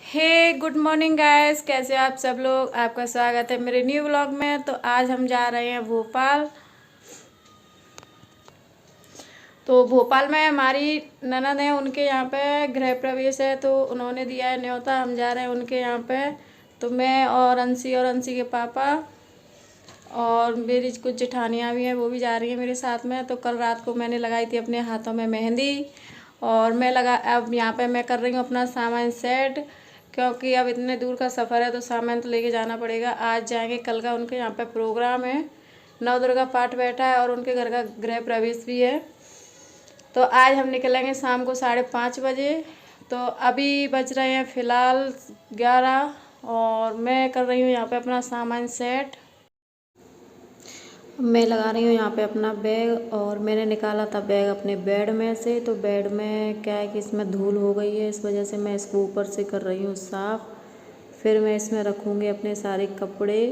हे good morning guys, कैसे हो आप सब लोग। आपका स्वागत है मेरे न्यू व्लॉग में। तो आज हम जा रहे हैं भोपाल। तो भोपाल में हमारी ननद है, उनके यहाँ पे गृह प्रवेश है, तो उन्होंने दिया है न्योता। हम जा रहे हैं उनके यहाँ पे। तो मैं और अंशी के पापा और मेरी कुछ जेठानियाँ भी हैं, वो भी जा रही हैं मेरे साथ में। तो कल रात को मैंने लगाई थी अपने हाथों में मेहंदी और अब यहाँ पे मैं कर रही हूँ अपना सामान सेट, क्योंकि अब इतने दूर का सफ़र है तो सामान तो लेके जाना पड़ेगा। आज जाएंगे, कल का उनके यहाँ पे प्रोग्राम है, नवदुर्गा पाठ बैठा है और उनके घर का गृह प्रवेश भी है। तो आज हम निकलेंगे शाम को 5:30 बजे। तो अभी बज रहे हैं फ़िलहाल 11 और मैं कर रही हूँ यहाँ पे अपना सामान सेट। मैं लगा रही हूँ यहाँ पे अपना बैग और मैंने निकाला था बैग अपने बेड में से। तो बेड में क्या है कि इसमें धूल हो गई है, इस वजह से मैं इसको ऊपर से कर रही हूँ साफ़। फिर मैं इसमें रखूँगी अपने सारे कपड़े,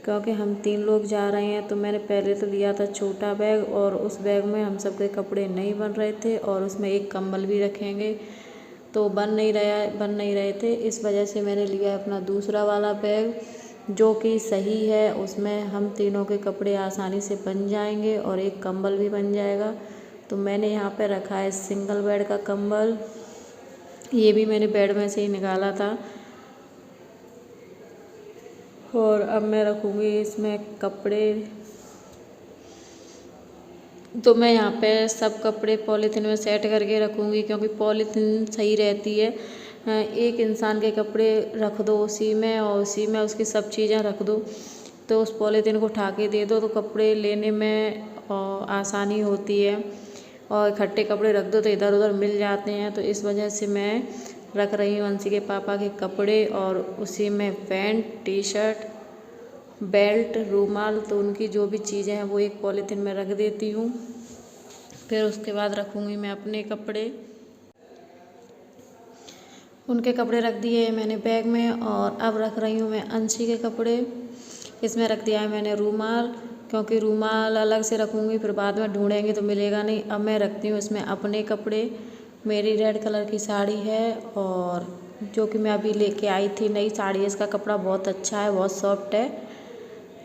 क्योंकि हम 3 लोग जा रहे हैं। तो मैंने पहले तो लिया था छोटा बैग और उस बैग में हम सब के कपड़े नहीं बन रहे थे और उसमें एक कंबल भी रखेंगे, तो बन नहीं रहे थे। इस वजह से मैंने लिया अपना दूसरा वाला बैग, जो कि सही है। उसमें हम तीनों के कपड़े आसानी से बन जाएंगे और एक कंबल भी बन जाएगा। तो मैंने यहाँ पे रखा है सिंगल बेड का कंबल, ये भी मैंने बेड में से ही निकाला था। और अब मैं रखूँगी इसमें कपड़े। तो मैं यहाँ पे सब कपड़े पॉलीथीन में सेट करके रखूँगी, क्योंकि पॉलीथीन सही रहती है। एक इंसान के कपड़े रख दो उसी में और उसी में उसकी सब चीज़ें रख दो, तो उस पॉलीथीन को उठा के दे दो तो कपड़े लेने में आसानी होती है। और इकट्ठे कपड़े रख दो तो इधर उधर मिल जाते हैं। तो इस वजह से मैं रख रही हूँ अंशी के पापा के कपड़े और उसी में पैंट, टी शर्ट, बेल्ट, रूमाल, तो उनकी जो भी चीज़ें हैं वो एक पॉलीथीन में रख देती हूँ। फिर उसके बाद रखूँगी मैं अपने कपड़े। उनके कपड़े रख दिए हैं मैंने बैग में और अब रख रही हूँ मैं अंशी के कपड़े। इसमें रख दिया है मैंने रूमाल, क्योंकि रूमाल अलग से रखूँगी फिर बाद में ढूंढेंगे तो मिलेगा नहीं। अब मैं रखती हूँ इसमें अपने कपड़े। मेरी रेड कलर की साड़ी है और जो कि मैं अभी लेके आई थी नई साड़ी है। इसका कपड़ा बहुत अच्छा है, बहुत सॉफ्ट है।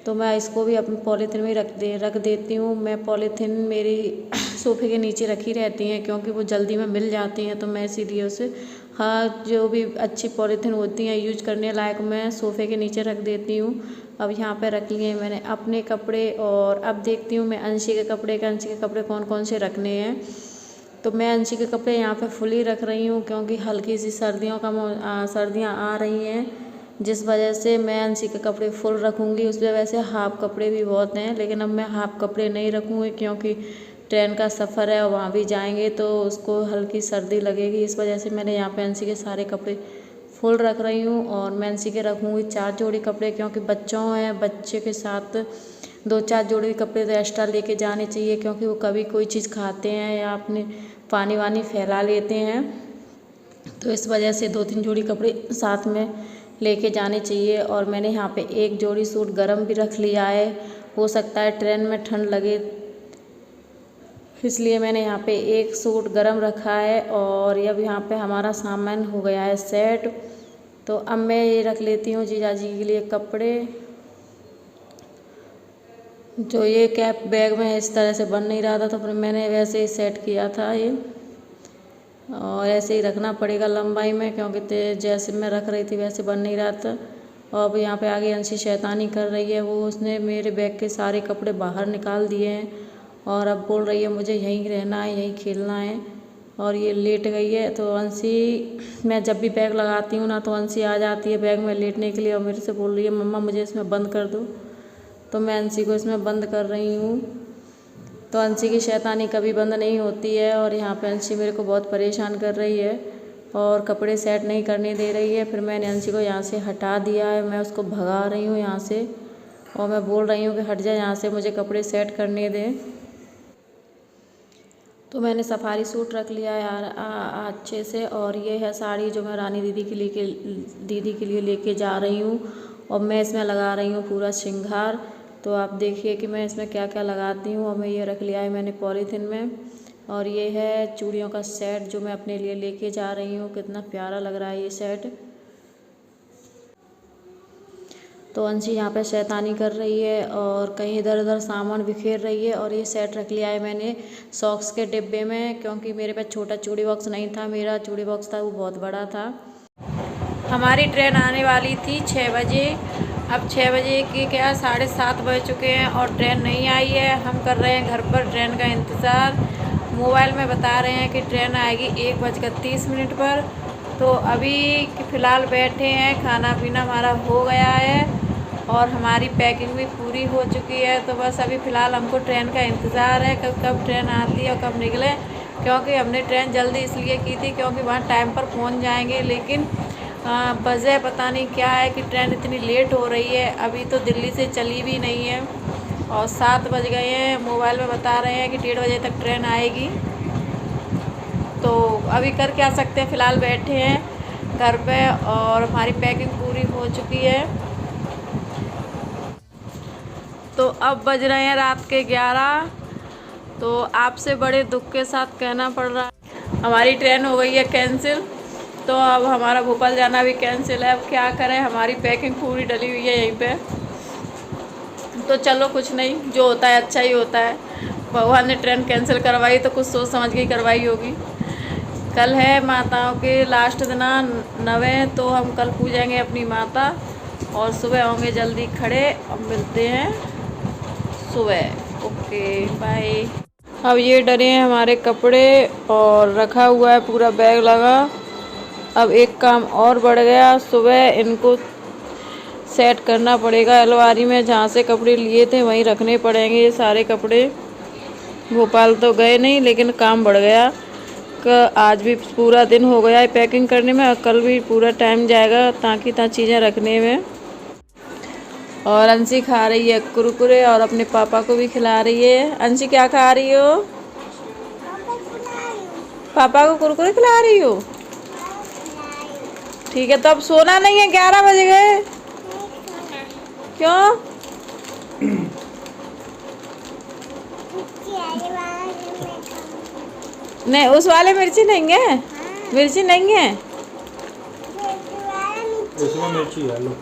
तो मैं इसको भी अपने पॉलीथीन में रख देती हूँ। मैं पॉलीथीन मेरी सोफ़े के नीचे रखी रहती हैं, क्योंकि वो जल्दी में मिल जाती हैं। तो मैं इसीलिए उसे जो भी अच्छी पॉलीथीन होती हैं यूज करने लायक, मैं सोफ़े के नीचे रख देती हूँ। अब यहाँ पे रख लिए मैंने अपने कपड़े और अब देखती हूँ मैं अंशी के कपड़े कौन कौन से रखने हैं। तो मैं अंशी के कपड़े यहाँ पे फुल ही रख रही हूँ, क्योंकि हल्की सी सर्दियाँ आ रही हैं, जिस वजह से मैं अंशी के कपड़े फुल रखूँगी। उसमें वैसे हाफ कपड़े भी बहुत हैं, लेकिन अब मैं हाफ कपड़े नहीं रखूँगी, क्योंकि ट्रेन का सफ़र है और वहाँ भी जाएंगे तो उसको हल्की सर्दी लगेगी। इस वजह से मैंने यहाँ पे अंशी के सारे कपड़े फुल रख रही हूँ। और मैं अंशी के रखूँगी 4 जोड़ी कपड़े, क्योंकि बच्चे के साथ 2-4 जोड़ी कपड़े तो एक्स्ट्रा लेके जाने चाहिए, क्योंकि वो कभी कोई चीज़ खाते हैं या अपने पानी वानी फैला लेते हैं। तो इस वजह से 2-3 जोड़ी कपड़े साथ में लेके जाने चाहिए। और मैंने यहाँ पे एक जोड़ी सूट गरम भी रख लिया है, हो सकता है ट्रेन में ठंड लगे, इसलिए मैंने यहाँ पे एक सूट गरम रखा है। और अब यहाँ पे हमारा सामान हो गया है सेट। तो अब मैं ये रख लेती हूँ जीजा जी के लिए कपड़े, जो ये कैप बैग में इस तरह से बन नहीं रहा था, तो फिर मैंने वैसे ही सेट किया था ये। और ऐसे ही रखना पड़ेगा लंबाई में, क्योंकि जैसे मैं रख रही थी वैसे बन नहीं रहा था। और अब यहाँ पे आगे अंशी शैतानी कर रही है, वो उसने मेरे बैग के सारे कपड़े बाहर निकाल दिए हैं और अब बोल रही है मुझे यहीं रहना है, यहीं खेलना है। और ये लेट गई है। तो अंशी, मैं जब भी बैग लगाती हूँ ना तो अंशी आ जाती है बैग में लेटने के लिए और मेरे से बोल रही है मम्मा मुझे इसमें बंद कर दो। तो मैं अंशी को इसमें बंद कर रही हूँ। तो अंशी की शैतानी कभी बंद नहीं होती है और यहाँ पे अंशी मेरे को बहुत परेशान कर रही है और कपड़े सेट नहीं करने दे रही है। फिर मैंने अंशी को यहाँ से हटा दिया है, मैं उसको भगा रही हूँ यहाँ से और मैं बोल रही हूँ कि हट जा यहाँ से, मुझे कपड़े सेट करने दे। तो मैंने सफारी सूट रख लिया है यार अच्छे से। और ये है साड़ी जो मैं रानी दीदी के लिए लेके जा रही हूँ और मैं इसमें लगा रही हूँ पूरा श्रृंगार। तो आप देखिए कि मैं इसमें क्या क्या लगाती हूँ। और मैं ये रख लिया है मैंने पॉलीथीन में। और ये है चूड़ियों का सेट जो मैं अपने लिए लेके जा रही हूँ। कितना प्यारा लग रहा है ये सेट। तो अंशी यहाँ पे शैतानी कर रही है और कहीं इधर उधर सामान बिखेर रही है। और ये सेट रख लिया है मैंने सॉक्स के डिब्बे में, क्योंकि मेरे पास छोटा चूड़ी बॉक्स नहीं था, मेरा चूड़ी बॉक्स था वो बहुत बड़ा था। हमारी ट्रेन आने वाली थी 6 बजे। अब 6 बजे के क्या 7:30 बज चुके हैं और ट्रेन नहीं आई है। हम कर रहे हैं घर पर ट्रेन का इंतज़ार। मोबाइल में बता रहे हैं कि ट्रेन आएगी 1:30 पर। तो अभी फ़िलहाल बैठे हैं, खाना पीना हमारा हो गया है और हमारी पैकिंग भी पूरी हो चुकी है। तो बस अभी फ़िलहाल हमको ट्रेन का इंतज़ार है कब ट्रेन आती है और कब निकले, क्योंकि हमने ट्रेन जल्दी इसलिए की थी क्योंकि वहाँ टाइम पर पहुँच जाएंगे। लेकिन वजह पता नहीं क्या है कि ट्रेन इतनी लेट हो रही है। अभी तो दिल्ली से चली भी नहीं है और 7 बज गए हैं। मोबाइल में बता रहे हैं कि 1:30 बजे तक ट्रेन आएगी। तो अभी कर क्या सकते हैं, फ़िलहाल बैठे हैं घर पे और हमारी पैकिंग पूरी हो चुकी है। तो अब बज रहे हैं रात के 11। तो आपसे बड़े दुख के साथ कहना पड़ रहा है हमारी ट्रेन हो गई है कैंसिल। तो अब हमारा भोपाल जाना भी कैंसिल है। अब क्या करें, हमारी पैकिंग पूरी डली हुई है यहीं पे। तो चलो कुछ नहीं, जो होता है अच्छा ही होता है। भगवान ने ट्रेन कैंसिल करवाई तो कुछ सोच समझ के ही करवाई होगी। कल है माताओं के लास्ट दिन 9, तो हम कल पूजेंगे अपनी माता और सुबह होंगे जल्दी खड़े। अब मिलते हैं सुबह। Okay bye. अब ये डरे हैं हमारे कपड़े और रखा हुआ है पूरा बैग लगा। अब एक काम और बढ़ गया, सुबह इनको सेट करना पड़ेगा अलमारी में। जहाँ से कपड़े लिए थे वहीं रखने पड़ेंगे ये सारे कपड़े। भोपाल तो गए नहीं लेकिन काम बढ़ गया। आज भी पूरा दिन हो गया है पैकिंग करने में और कल भी पूरा टाइम जाएगा ताकि चीज़ें रखने में। और अंशी खा रही है कुरकुरे और अपने पापा को भी खिला रही है। अंशी क्या खा रही हो? पापा को कुरकुरे खिला रही हो? ठीक है, तो अब सोना नहीं है, 11 बज गए। क्यों? नहीं, उस वाले मिर्ची नहीं है। मिर्ची नहीं है इसमें मिर्ची है। लो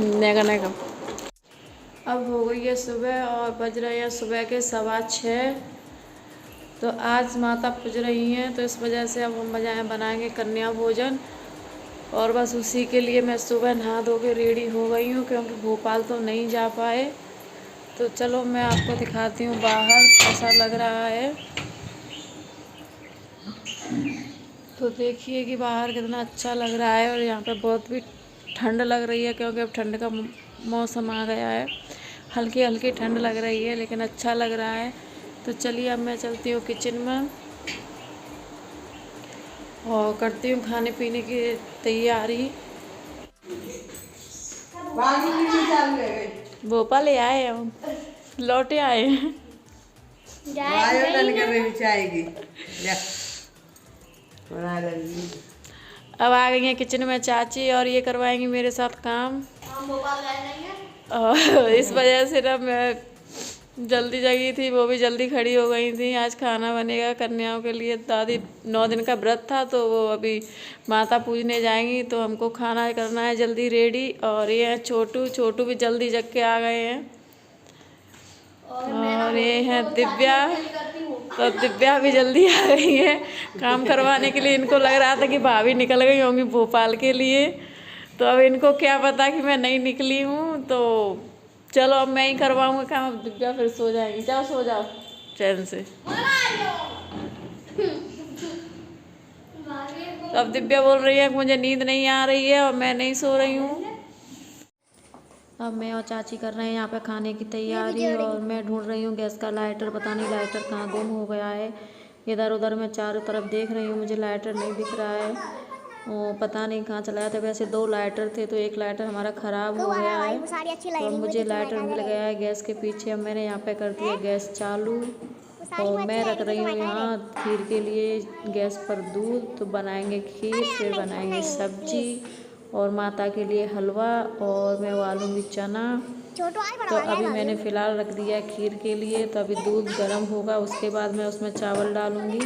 नेगा नेगा। अब हो गई है सुबह और बज रहे हैं सुबह के 6:15। तो आज माता पूज रही हैं तो इस वजह से अब हम बनाएंगे कन्या भोजन। और बस उसी के लिए मैं सुबह नहा धो के रेडी हो गई हूँ, क्योंकि भोपाल तो नहीं जा पाए। तो चलो मैं आपको दिखाती हूँ बाहर कैसा लग रहा है। तो देखिए कि बाहर कितना अच्छा लग रहा है और यहाँ पे बहुत भी ठंड लग रही है, क्योंकि अब ठंड का मौसम आ गया है। हल्की हल्की ठंड लग रही है लेकिन अच्छा लग रहा है। तो चलिए अब मैं चलती हूँ किचन में और करती हूँ खाने पीने की तैयारी। भोपाल ले आए हम, लौटे आए हैं। अब आ गई हैं किचन में चाची और ये करवाएंगी मेरे साथ काम। और इस वजह से ना मैं जल्दी जगी थी, वो भी जल्दी खड़ी हो गई थी। आज खाना बनेगा कन्याओं के लिए। दादी 9 दिन का व्रत था तो वो अभी माता पूजने जाएंगी, तो हमको खाना करना है जल्दी रेडी। और ये है छोटू भी जल्दी जग के आ गए हैं। और ये है दिव्या, तो दिव्या भी जल्दी आ गई है काम करवाने के लिए। इनको लग रहा था कि भाभी निकल गई होंगी भोपाल के लिए, तो अब इनको क्या पता कि मैं नहीं निकली हूँ। तो चलो अब मैं ही करवाऊँगा काम। अब दिव्या फिर सो जाएंगी। जाओ सो जाओ चैन से। तो अब दिव्या बोल रही है कि मुझे नींद नहीं आ रही है और मैं नहीं सो रही हूँ। अब मैं और चाची कर रहे हैं यहाँ पे खाने की तैयारी और मैं ढूंढ रही हूँ गैस का लाइटर। पता नहीं लाइटर कहाँ गुम हो गया है। इधर उधर मैं चारों तरफ देख रही हूँ, मुझे लाइटर नहीं दिख रहा है। पता नहीं कहाँ चलाया था। वैसे 2 लाइटर थे तो एक लाइटर हमारा ख़राब हो गया है, तो अब मुझे लाइटर मिल गया है गैस के पीछे। अब मैंने यहाँ पे कर दिया गैस चालू और मैं रख रही हूँ यहाँ खीर के लिए गैस पर दूध। तो बनाएंगे खीर, फिर बनाएंगे सब्जी और माता के लिए हलवा और मैं उबालूँगी चना। तो अभी मैंने फ़िलहाल रख दिया है खीर के लिए। तो अभी दूध गर्म होगा, उसके बाद मैं उसमें चावल डालूँगी।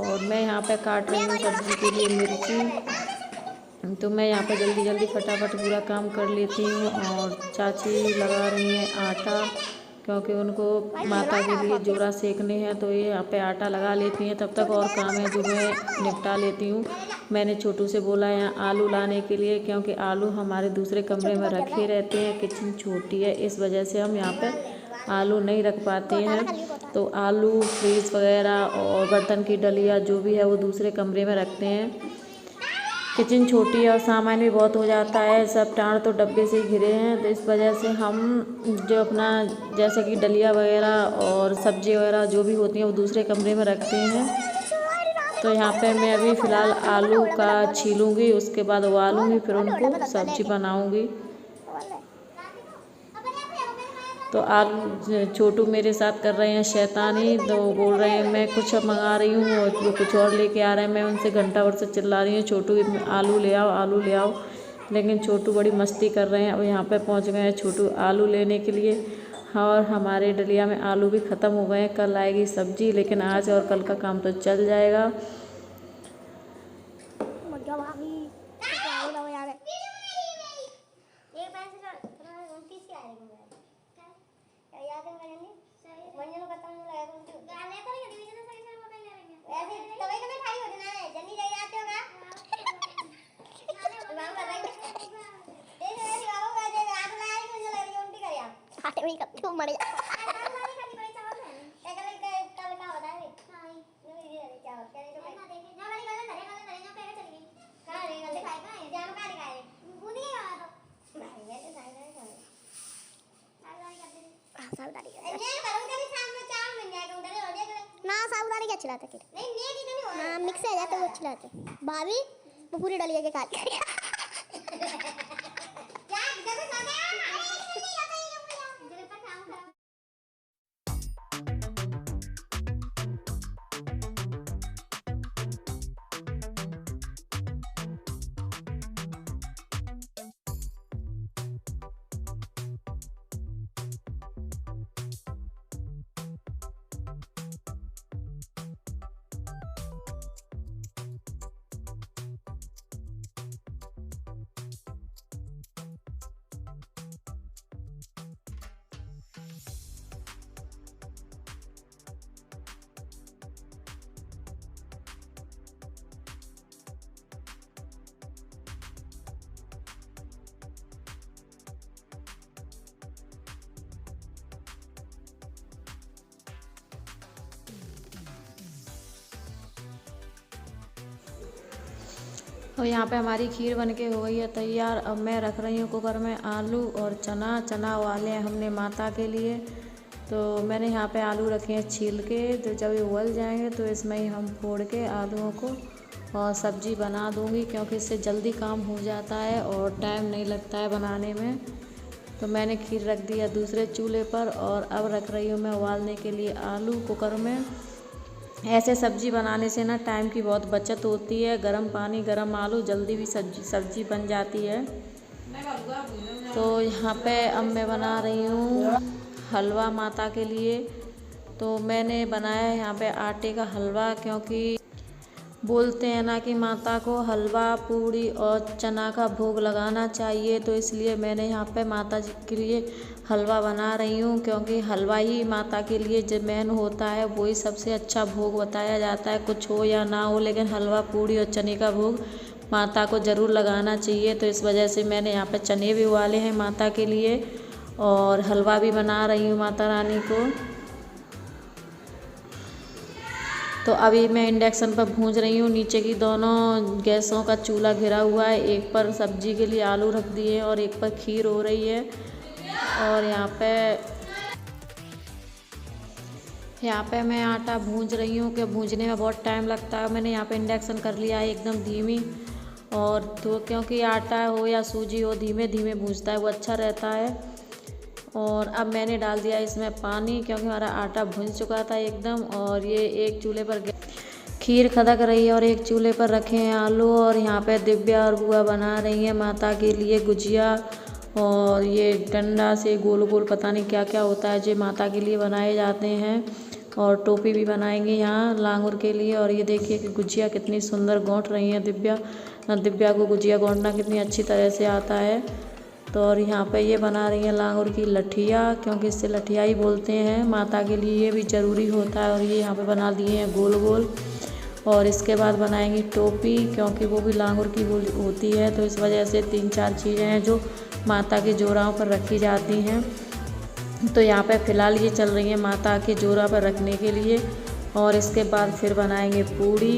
और मैं यहाँ पे काट रही हूँ सब्ज़ी के लिए मिर्ची। तो मैं यहाँ पे जल्दी जल्दी फटाफट पूरा काम कर लेती हूँ। और चाची लगा रही हैं आटा, क्योंकि उनको माता के लिए जोड़ा सेकने हैं, तो ये यहाँ पे आटा लगा लेती हैं। तब तक और काम है जो मैं निपटा लेती हूँ। मैंने छोटू से बोला है यहाँ आलू लाने के लिए, क्योंकि आलू हमारे दूसरे कमरे में रखे रहते हैं। किचन छोटी है, इस वजह से हम यहाँ पे आलू नहीं रख पाते हैं। तो आलू, फ्रीज वगैरह और बर्तन की डलिया जो भी है वो दूसरे कमरे में रखते हैं। किचन छोटी है और सामान भी बहुत हो जाता है, सब टाँड़ तो डब्बे से ही घिरे हैं। तो इस वजह से हम जो अपना जैसे कि डलिया वगैरह और सब्जी वगैरह जो भी होती हैं वो दूसरे कमरे में रखते हैं। तो यहाँ पे मैं अभी फ़िलहाल आलू का छीलूँगी, उसके बाद उबालूँगी, फिर उनको सब्जी बनाऊँगी। तो आलू छोटू मेरे साथ कर रहे हैं शैतानी, तो बोल रहे हैं मैं कुछ मंगा रही हूँ और वो कुछ और लेके आ रहे हैं। मैं उनसे घंटा भर से चिल्ला रही हूँ छोटू आलू ले आओ, आलू ले आओ, लेकिन छोटू बड़ी मस्ती कर रहे हैं। अब यहाँ पे पहुँच गए हैं छोटू आलू लेने के लिए। और हमारे डलिया में आलू भी ख़त्म हो गए हैं, कल आएगी सब्जी, लेकिन आज और कल का काम तो चल जाएगा। ना साबुदानी क्या चिल्लाते फिर हाँ मिक्स है जाता वो चिल्लाते भाभी वो पूरी डलिया के काट और यहाँ पे हमारी खीर बनके हो गई है तैयार। अब मैं रख रही हूँ कुकर में आलू और चना उबाले हैं हमने माता के लिए। तो मैंने यहाँ पे आलू रखे हैं छील के, तो जब ये उबल जाएंगे तो इसमें ही हम फोड़ के आलूओं को और सब्जी बना दूँगी, क्योंकि इससे जल्दी काम हो जाता है और टाइम नहीं लगता है बनाने में। तो मैंने खीर रख दिया दूसरे चूल्हे पर और अब रख रही हूँ मैं उबालने के लिए आलू कुकर में। ऐसे सब्जी बनाने से ना टाइम की बहुत बचत होती है। गर्म पानी गर्म आलू, जल्दी भी सब्जी बन जाती है। तो यहाँ पे अब मैं बना रही हूँ हलवा माता के लिए। तो मैंने बनाया है यहाँ पे आटे का हलवा, क्योंकि बोलते हैं ना कि माता को हलवा, पूड़ी और चना का भोग लगाना चाहिए। तो इसलिए मैंने यहाँ पे माता जी के लिए हलवा बना रही हूँ, क्योंकि हलवा ही माता के लिए जो मेन होता है वही सबसे अच्छा भोग बताया जाता है। कुछ हो या ना हो, लेकिन हलवा, पूड़ी और चने का भोग माता को ज़रूर लगाना चाहिए। तो इस वजह से मैंने यहाँ पे चने भी उबाले हैं माता के लिए और हलवा भी बना रही हूँ माता रानी को। तो अभी मैं इंडक्शन पर भूंज रही हूँ। नीचे की दोनों गैसों का चूल्हा घिरा हुआ है, एक पर सब्जी के लिए आलू रख दिए और एक पर खीर हो रही है। और यहाँ पे मैं आटा भूंज रही हूँ, कि भूंजने में बहुत टाइम लगता है। मैंने यहाँ पे इंडक्शन कर लिया है एकदम धीमी, और तो क्योंकि आटा हो या सूजी हो धीमे धीमे भूंजता है वो अच्छा रहता है। और अब मैंने डाल दिया इसमें पानी, क्योंकि हमारा आटा भुन चुका था एकदम। और ये एक चूल्हे पर खीर खदक रही है और एक चूल्हे पर रखे हैं आलू। और यहाँ पे दिव्या और बुआ बना रही हैं माता के लिए गुजिया और ये डंडा से गोल गोल पता नहीं क्या क्या होता है, जो माता के लिए बनाए जाते हैं। और टोपी भी बनाएंगे यहाँ लांगुर के लिए। और ये देखिए कि गुजिया कितनी सुंदर गौंठ रही है दिव्या को गुजिया गौंठना कितनी अच्छी तरह से आता है। तो और यहाँ पे ये बना रही है लांगुर की लठिया, क्योंकि इससे लठिया ही बोलते हैं, माता के लिए ये भी ज़रूरी होता है। और ये यहाँ पे बना दिए हैं गोल गोल। और इसके बाद बनाएंगे टोपी, क्योंकि वो भी लांगुर की होती है। तो इस वजह से 3-4 चीज़ें हैं जो माता के जोराओं पर रखी जाती हैं। तो यहाँ पे फ़िलहाल ये चल रही है माता के जोरा पर रखने के लिए। और इसके बाद फिर बनाएंगे पूड़ी।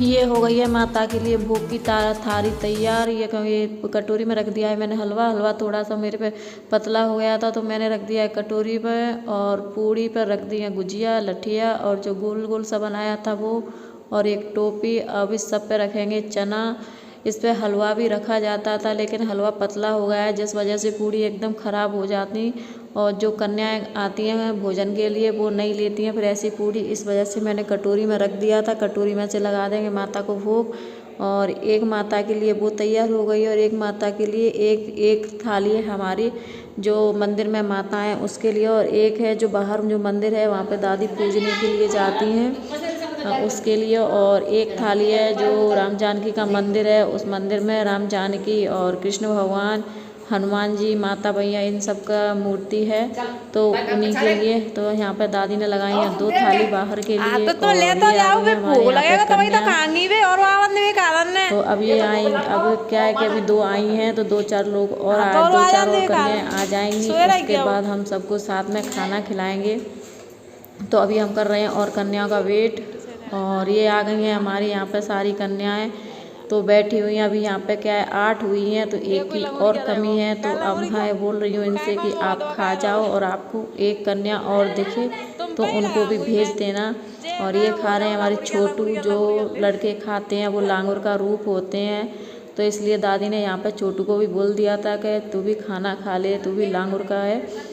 ये हो गई है माता के लिए भोग की थाली तैयार। ये कटोरी में रख दिया है मैंने हलवा थोड़ा सा मेरे पे पतला हो गया था, तो मैंने रख दिया है कटोरी पे। और पूड़ी पर रख दी है गुजिया लठिया और जो गोल गोल सा बनाया था वो, और एक टोपी। अब इस सब पे रखेंगे चना। इस पे हलवा भी रखा जाता था, लेकिन हलवा पतला हो गया है, जिस वजह से पूड़ी एकदम ख़राब हो जाती। और जो कन्याएं आती हैं भोजन के लिए वो नहीं लेती हैं फिर ऐसी पूड़ी, इस वजह से मैंने कटोरी में रख दिया था। कटोरी में से लगा देंगे माता को भोग। और एक माता के लिए वो तैयार हो गई, और एक माता के लिए एक थाली है हमारी जो मंदिर में माता है उसके लिए, और एक है जो बाहर जो मंदिर है वहाँ पे दादी पूजने के लिए जाती हैं उसके लिए। और एक थाली है जो राम जानकी का मंदिर है, उस मंदिर में राम जानकी और कृष्ण भगवान, हनुमान जी, माता भैया, इन सब का मूर्ति है, तो उन्हीं के लिए। तो यहाँ पे दादी ने लगाई है 2 थाली बाहर के लिए। तो ले तो जाओगे भूख लगेगा तो वही तो खाएंगी भी। और तो अब ये आई, अब क्या है कि अभी 2 आई हैं, तो 2-4 लोग और 2-4 और कन्याएं आ जाएंगी। उसके बाद हम सबको साथ में खाना खिलाएंगे। तो अभी हम कर रहे हैं और कन्याओं का वेट। और ये आ गई हैं हमारी यहाँ पे सारी कन्याएं, तो बैठी हुई हैं। अभी यहाँ पे क्या है 8 हुई हैं, तो 1 की और कमी है। तो अब मैं बोल रही हूँ इनसे कि आप खा जाओ, और आपको एक कन्या और दिखे तो उनको भी भेज देना। और ये खा रहे हैं हमारे छोटू, जो लड़के खाते हैं वो लांगुर का रूप होते हैं। तो इसलिए दादी ने यहाँ पे छोटू को भी बोल दिया था कि तू भी खाना खा ले, तू भी लांगुर का है।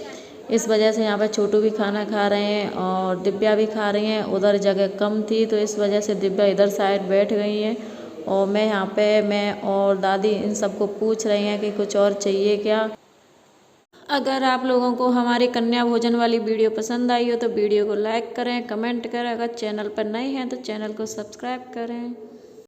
इस वजह से यहाँ पे छोटू भी खाना खा रहे हैं और दिव्या भी खा रही हैं। उधर जगह कम थी, तो इस वजह से दिव्या इधर साइड बैठ गई हैं। और मैं यहाँ पे मैं और दादी इन सबको पूछ रही हैं कि कुछ और चाहिए क्या। अगर आप लोगों को हमारी कन्या भोजन वाली वीडियो पसंद आई हो तो वीडियो को लाइक करें, कमेंट करें। अगर चैनल पर नए हैं तो चैनल को सब्सक्राइब करें।